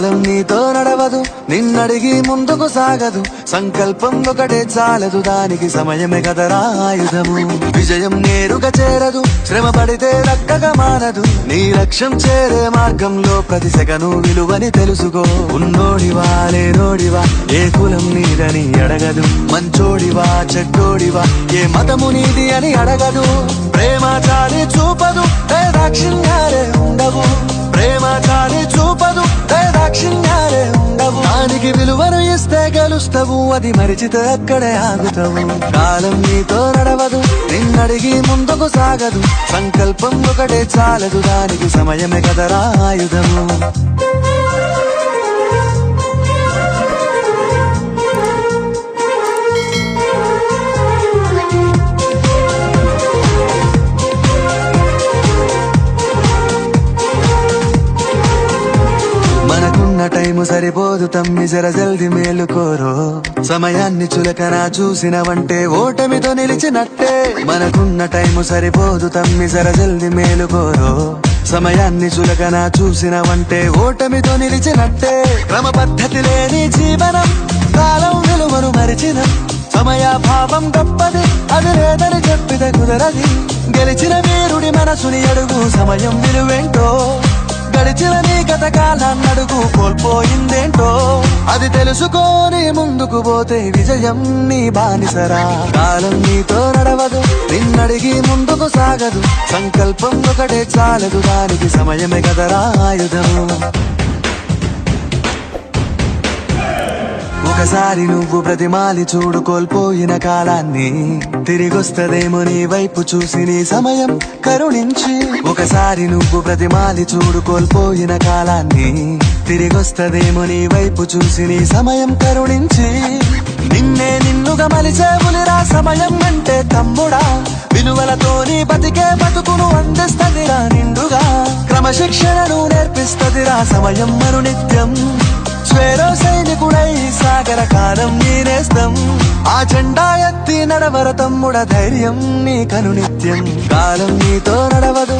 కాలం నీతో నడవదు, నిన్నడిగి ముందుకు సాగదు. సంకల్పం ఒకటే చాలదు, దానికి సమయమే కదరా ఆయుధము. విజయం నేరుగా చేరదు, శ్రమ పడితే దక్కగా మానదు. నీ లక్ష్యం చేరే మార్గంలో ప్రతి సెకను విలువని తెలుసుకో. ఉన్నోడివా లేనోడివా, ఏ కులం నీదని అడగదు. మంచోడివా చెడ్డోడివా, ఏ మతము నీది అని అడగదు. ప్రేమ చాలి చూపదు, దాక్షిణ్యాలే ఉండవు. ప్రేమ చాలి చూపదు, దాక్షిణ్యాలే ఉండవు. దానికి విలువను ఇస్తే గెలుస్తావు, అది మరిచితే అక్కడే ఆగుతావు. కాలం నీతో నడవదు, నిన్నడిగి ముందుకు సాగదు. సంకల్పం ఒకటే చాలదు, దానికి సమయమే కదరా ఆయుధము. మనకున్న టైము సరిపోదు తమ్మి, జర జల్ది మేలుకోరో. సమయాన్ని చులకన చూసినవంటే ఓటమితో నిలిచినట్టే. మనకున్న టైము సరిపోదు తమ్మి, జర జల్ది మేలుకోరో. సమయాన్ని చులకన చూసినవంటే ఓటమితో నిలిచినట్టే. క్రమ పద్ధతి లేని జీవనం, కాలం విలువను మరిచిన. సమయాభావం గొప్పది, అది లేదని చెప్పితే కుదరది. గెలిచిన వీరుడి మనసుని అడుగు, సమయం విలువేంటో. గడిచిన నీ గత కాలాన్నడుగు, కోల్పోయిందేంటో. అది తెలుసుకొని ముందుకు పోతే విజయం నీ బానిసరా. కాలం నీతో నడవదు, నిన్నడిగి ముందుకు సాగదు. సంకల్పం ఒకటే చాలదు, దానికి సమయమే కదరా ఆయుధము. ఒకసారి నువ్వు ప్రతిమాలి చూడు కోల్పోయిన కాలాన్ని. తిరిగొస్తదేమో నీ వైపు చూసి నీ సమయం కరుణించి. ఒకసారి నువ్వు ప్రతిమాలి చూడు కోల్పోయిన కాలాన్ని. తిరిగొస్తదేమో నీ వైపు చూసి నీ సమయం కరుణించి. నిన్నే నిన్నుగా మలిచేవులిరా సమయం అంటే తమ్ముడా. విలువలతోని బతికే బతుకును అందిస్తదిరా నిండుగా. క్రమశిక్షణను నేర్పిస్తదిరా సమయం మరునిత్యం. స్వేరో సైనికుడై సాగర కాలం నీనేస్తం. ఆ జెండా ఎత్తి నడవర తమ్ముడ, ధైర్యం నీ కను నిత్యం. కాలం నీతో నడవదు,